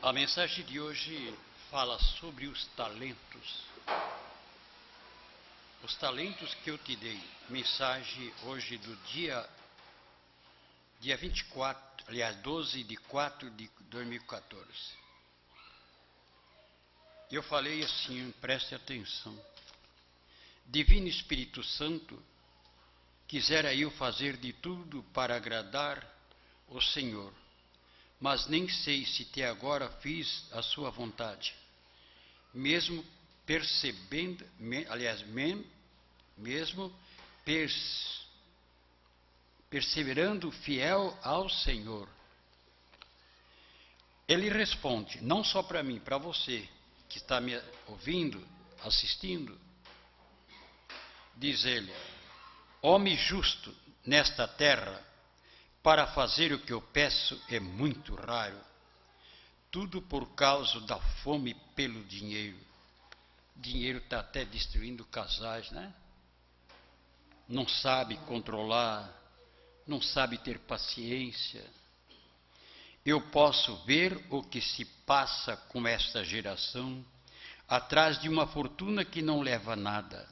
A mensagem de hoje fala sobre os talentos. Os talentos que eu te dei. Mensagem hoje do dia 24, aliás, 12 de 4 de 2014. Eu falei assim, preste atenção. Divino Espírito Santo, quisera eu fazer de tudo para agradar o Senhor, mas nem sei se até agora fiz a sua vontade, mesmo percebendo, perseverando fiel ao Senhor. Ele responde, não só para mim, para você que está me ouvindo, assistindo, diz ele, homem justo nesta terra, para fazer o que eu peço é muito raro, tudo por causa da fome pelo dinheiro. Dinheiro está até destruindo casais, né? Não sabe controlar, não sabe ter paciência. Eu posso ver o que se passa com esta geração, atrás de uma fortuna que não leva a nada.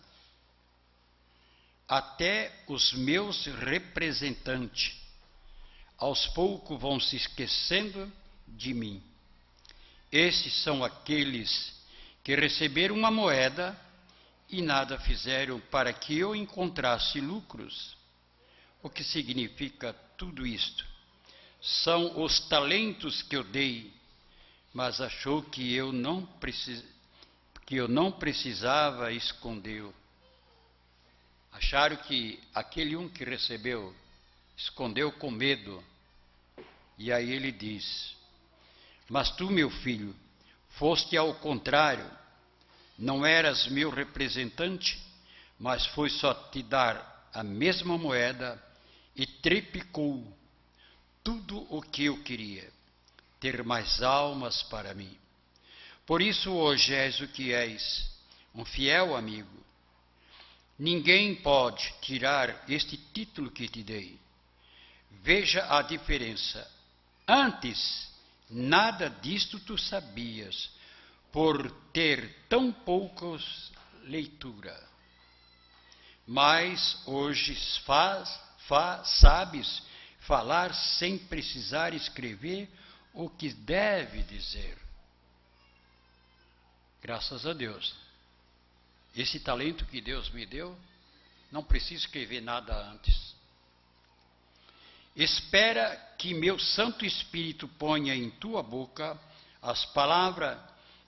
Até os meus representantes, aos poucos vão se esquecendo de mim. Esses são aqueles que receberam uma moeda e nada fizeram para que eu encontrasse lucros. O que significa tudo isto? São os talentos que eu dei, mas achou que eu não precisava esconder. Acharam que aquele um que recebeu, escondeu com medo. E aí ele diz, mas tu, meu filho, foste ao contrário, não eras meu representante, mas foi só te dar a mesma moeda e triplicou tudo o que eu queria, ter mais almas para mim. Por isso hoje és o que és, um fiel amigo. Ninguém pode tirar este título que te dei. Veja a diferença. Antes, nada disto tu sabias, por ter tão poucos leitura. Mas hoje sabes falar sem precisar escrever o que deve dizer. Graças a Deus. Esse talento que Deus me deu, não preciso escrever nada antes. Espera que meu Santo Espírito ponha em tua boca as palavras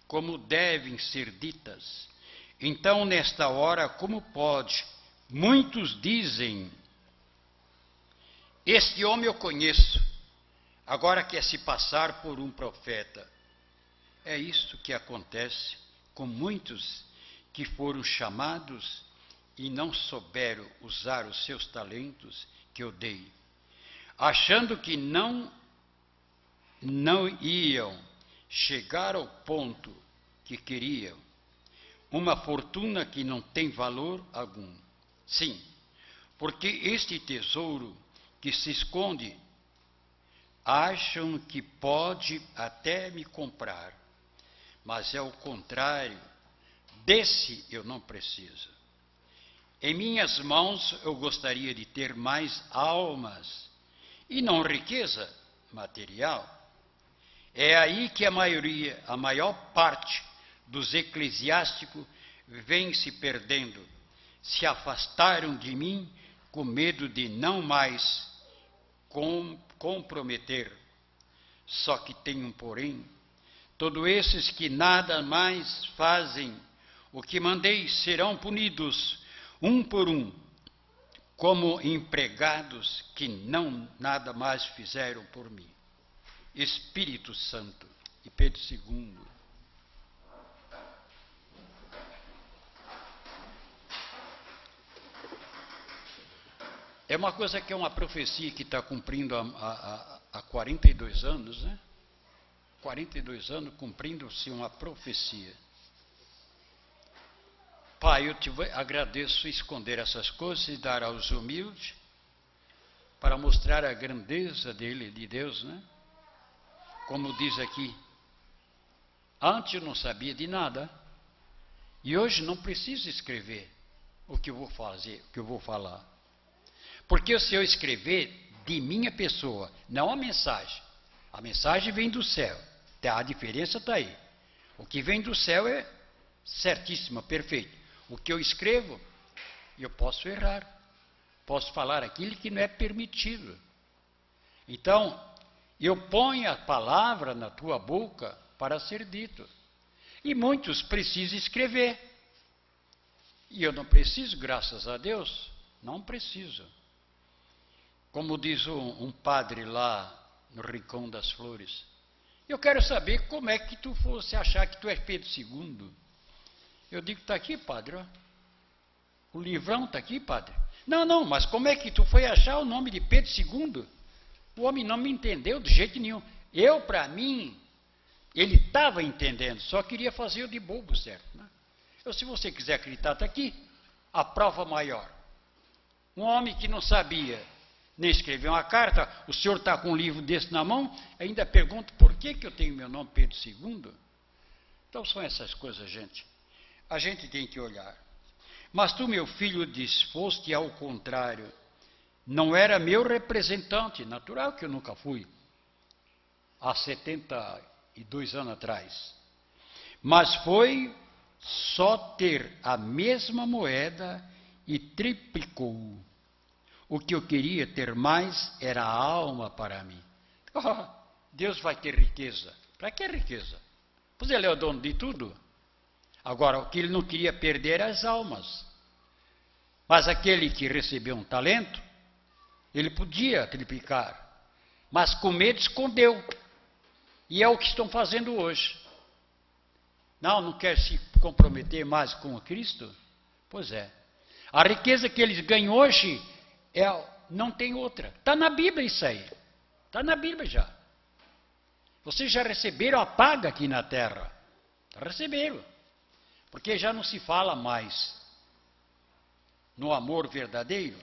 como devem ser ditas. Então, nesta hora, como pode? Muitos dizem, este homem eu conheço, agora quer se passar por um profeta. É isso que acontece com muitos que foram chamados e não souberam usar os seus talentos que eu dei, achando que não iam chegar ao ponto que queriam, uma fortuna que não tem valor algum. Sim, porque este tesouro que se esconde, acham que pode até me comprar, mas é o contrário, desse eu não preciso. Em minhas mãos eu gostaria de ter mais almas, e não riqueza material. É aí que a maior parte dos eclesiásticos vem se perdendo. Se afastaram de mim com medo de não mais comprometer. Só que tem um porém. Todos esses que nada mais fazem o que mandei serão punidos, um por um, como empregados que não nada mais fizeram por mim. Espírito Santo e Pedro II. É uma coisa que é uma profecia que está cumprindo há 42 anos, né? 42 anos cumprindo-se uma profecia. Pai, eu te agradeço esconder essas coisas e dar aos humildes para mostrar a grandeza dele, de Deus, né? Como diz aqui, Antes eu não sabia de nada. E hoje não preciso escrever o que eu vou fazer, o que eu vou falar. Porque se eu escrever de minha pessoa, não a mensagem vem do céu. A diferença está aí. O que vem do céu é certíssimo, perfeito. O que eu escrevo, eu posso errar. Posso falar aquilo que não é permitido. Então, eu ponho a palavra na tua boca para ser dito. E muitos precisam escrever. E eu não preciso, graças a Deus, não preciso. Como diz um padre lá no Rincão das Flores, eu quero saber como é que tu fosse achar que tu és Pedro II. Eu digo, está aqui, padre, ó. O livrão está aqui, padre. Não, mas como é que tu foi achar o nome de Pedro II? O homem não me entendeu de jeito nenhum. Para mim, ele estava entendendo, só queria fazer o de bobo, certo? Né? Se você quiser acreditar, está aqui, a prova maior. Um homem que não sabia nem escrever uma carta, o senhor está com um livro desse na mão, ainda pergunta por que eu tenho meu nome Pedro II? Então são essas coisas, gente. A gente tem que olhar. Mas tu, meu filho, disposte ao contrário. Não era meu representante, natural que eu nunca fui, há 72 anos atrás. Mas foi só ter a mesma moeda e triplicou. O que eu queria ter mais era a alma para mim. Oh, Deus vai ter riqueza. Para que riqueza? Pois ele é o dono de tudo. Agora, o que ele não queria perder é as almas. Mas aquele que recebeu um talento, ele podia triplicar. Mas com medo escondeu. E é o que estão fazendo hoje. Não quer se comprometer mais com o Cristo? Pois é. A riqueza que eles ganham hoje não tem outra. Está na Bíblia isso aí. Está na Bíblia já. Vocês já receberam a paga aqui na terra. Receberam. Porque já não se fala mais no amor verdadeiro.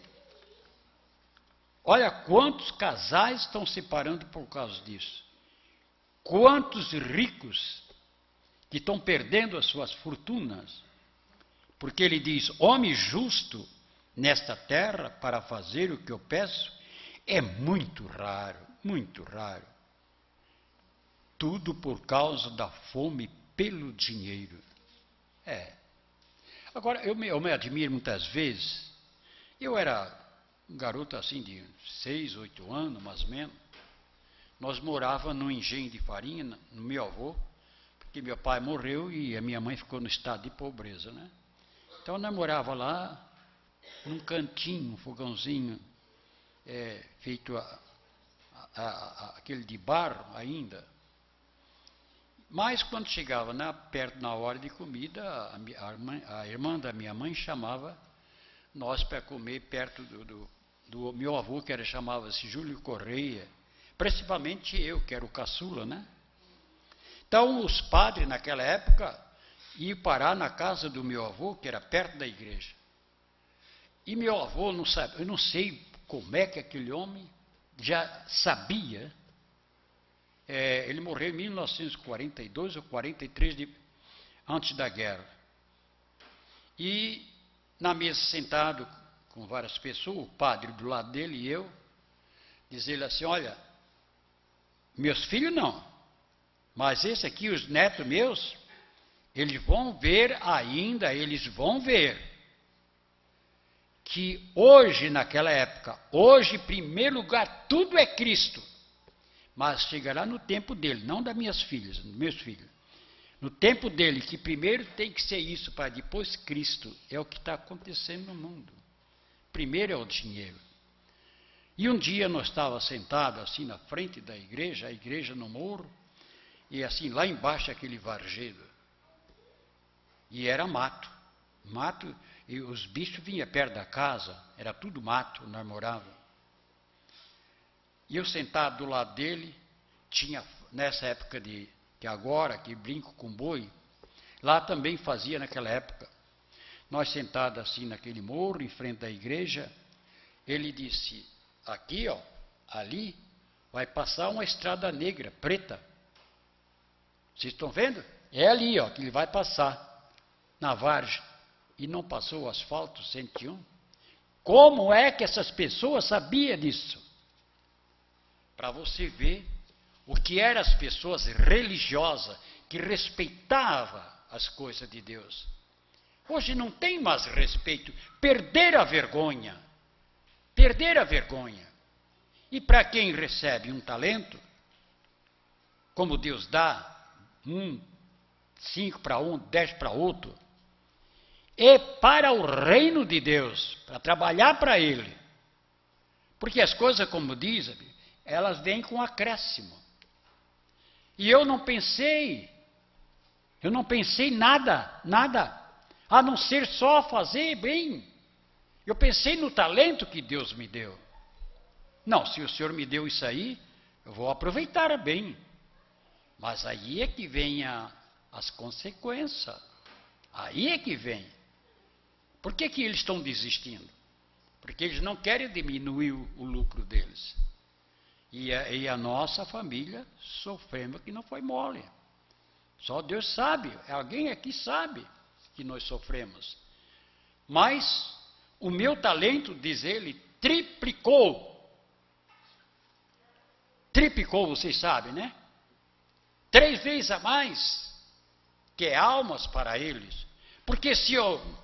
Olha quantos casais estão separando por causa disso. Quantos ricos que estão perdendo as suas fortunas. Porque ele diz, homem justo nesta terra para fazer o que eu peço, é muito raro, muito raro. Tudo por causa da fome pelo dinheiro. Agora, eu me admiro muitas vezes, eu era um garoto assim de 6, 8 anos, mais ou menos, nós morávamos num engenho de farinha, no meu avô, porque meu pai morreu e a minha mãe ficou no estado de pobreza, né? Então, nós morávamos lá, num cantinho, um fogãozinho, feito aquele de barro ainda. Mas quando chegava perto na hora de comida, a irmã da minha mãe chamava nós para comer perto do meu avô, que chamava-se Júlio Correia, principalmente eu, que era o caçula, né? Então, os padres, naquela época, iam parar na casa do meu avô, que era perto da igreja. E meu avô não sabe, eu não sei como é que aquele homem já sabia. Ele morreu em 1942 ou 43, antes da guerra. E na mesa sentado com várias pessoas, o padre do lado dele e eu, diz ele assim, olha, meus filhos não, mas esse aqui, os netos meus, eles vão ver ainda, eles vão ver que hoje, naquela época, hoje, em primeiro lugar, tudo é Cristo. Mas chegará no tempo dele, não das minhas filhas, dos meus filhos. No tempo dele, que primeiro tem que ser isso, para depois Cristo. É o que está acontecendo no mundo. Primeiro é o dinheiro. E um dia nós estávamos sentados assim na frente da igreja, a igreja no morro, e assim lá embaixo aquele varjedo. E era mato. Mato, e os bichos vinham perto da casa, era tudo mato, nós morávamos. E eu sentado do lado dele, tinha, nessa época que agora, que brinco com boi, lá também fazia naquela época. Nós sentados assim naquele morro, em frente da igreja, ele disse, aqui, ó, ali, vai passar uma estrada negra, preta. Vocês estão vendo? É ali, ó, que ele vai passar, na Vargem. E não passou o asfalto 101. Como é que essas pessoas sabiam disso? Para você ver o que eram as pessoas religiosas que respeitavam as coisas de Deus. Hoje não tem mais respeito, perder a vergonha. Perder a vergonha. E para quem recebe um talento, como Deus dá, 5 para um, 10 para outro, é para o reino de Deus, para trabalhar para Ele. Porque as coisas, como dizem, elas vêm com acréscimo. E eu não pensei nada, a não ser só fazer bem. Eu pensei no talento que Deus me deu. Não, se o Senhor me deu isso aí, eu vou aproveitar bem. Mas aí é que vem as consequências. Aí é que vem. Por que eles estão desistindo? Porque eles não querem diminuir o lucro deles. E a nossa família sofremos que não foi mole. Só Deus sabe, alguém aqui sabe que nós sofremos. Mas o meu talento, diz ele, triplicou. Triplicou, vocês sabem, né? 3 vezes a mais, que é almas para eles. Porque se eu...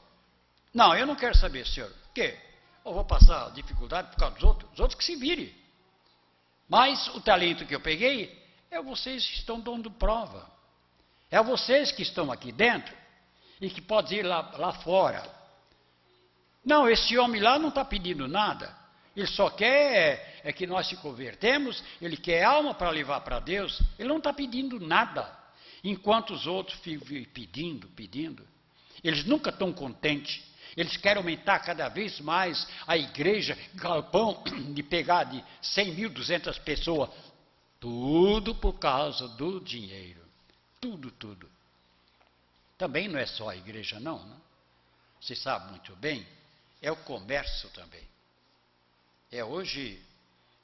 Não, eu não quero saber, senhor. O quê? Eu vou passar dificuldade por causa dos outros? Os outros que se virem. Mas o talento que eu peguei, é vocês que estão dando prova. É vocês que estão aqui dentro e que podem ir lá fora. Não, esse homem lá não está pedindo nada. Ele só quer que nós se convertemos, ele quer alma para levar para Deus. Ele não está pedindo nada. Enquanto os outros ficam pedindo. Eles nunca estão contentes. Eles querem aumentar cada vez mais a igreja, galpão, de pegar de 100 mil, 200 pessoas. Tudo por causa do dinheiro. Tudo. Também não é só a igreja, não, né? Você sabe muito bem, é o comércio também. Hoje,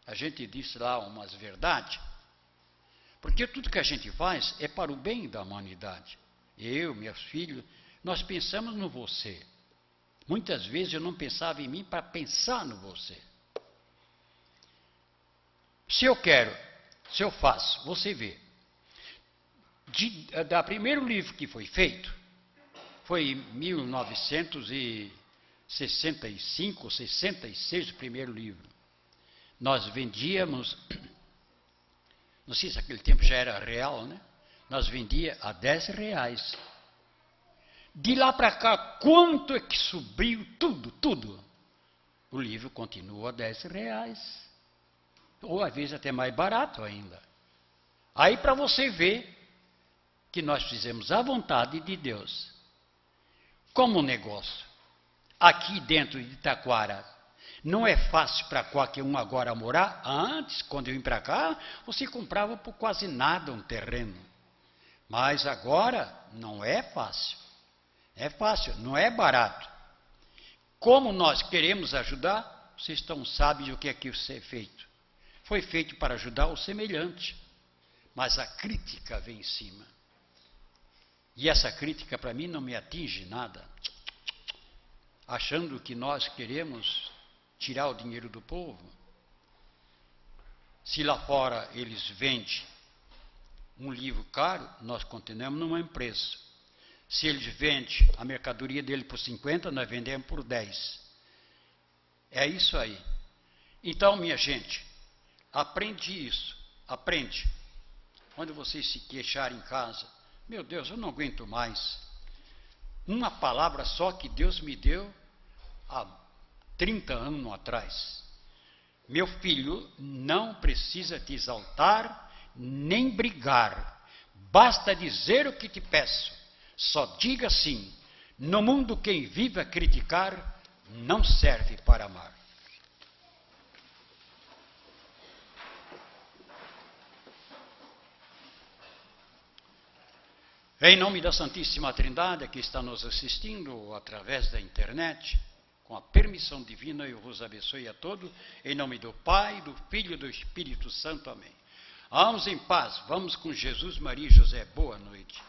a gente disse lá umas verdades, porque tudo que a gente faz é para o bem da humanidade. Eu, meus filhos, nós pensamos no você. Muitas vezes eu não pensava em mim para pensar no você. Se eu quero, se eu faço, você vê. Da primeiro livro que foi feito, foi em 1965, 66, o primeiro livro. Nós vendíamos, não sei se aquele tempo já era real, né? Nós vendíamos a R$10. De lá para cá, quanto é que subiu tudo? O livro continua a R$10. Ou às vezes até mais barato ainda. Aí para você ver que nós fizemos a vontade de Deus. Como negócio, aqui dentro de Taquara, não é fácil para qualquer um agora morar. Antes, quando eu vim para cá, você comprava por quase nada um terreno. Mas agora não é fácil. É fácil, não é barato. Como nós queremos ajudar, vocês sabem o que é que é feito. Foi feito para ajudar o semelhante. Mas a crítica vem em cima. E essa crítica para mim não me atinge nada. Achando que nós queremos tirar o dinheiro do povo. Se lá fora eles vendem um livro caro, nós continuamos numa empresa. Se eles vendem a mercadoria dele por 50, nós vendemos por 10. É isso aí. Então, minha gente, aprende isso. Aprende. Quando vocês se queixarem em casa, meu Deus, eu não aguento mais. Uma palavra só que Deus me deu há 30 anos atrás. Meu filho, não precisa te exaltar, nem brigar. Basta dizer o que te peço. Só diga sim. No mundo quem vive a criticar, não serve para amar. Em nome da Santíssima Trindade, que está nos assistindo através da internet, com a permissão divina, eu vos abençoe a todos, em nome do Pai, do Filho e do Espírito Santo. Amém. Vamos em paz, vamos com Jesus, Maria e José. Boa noite.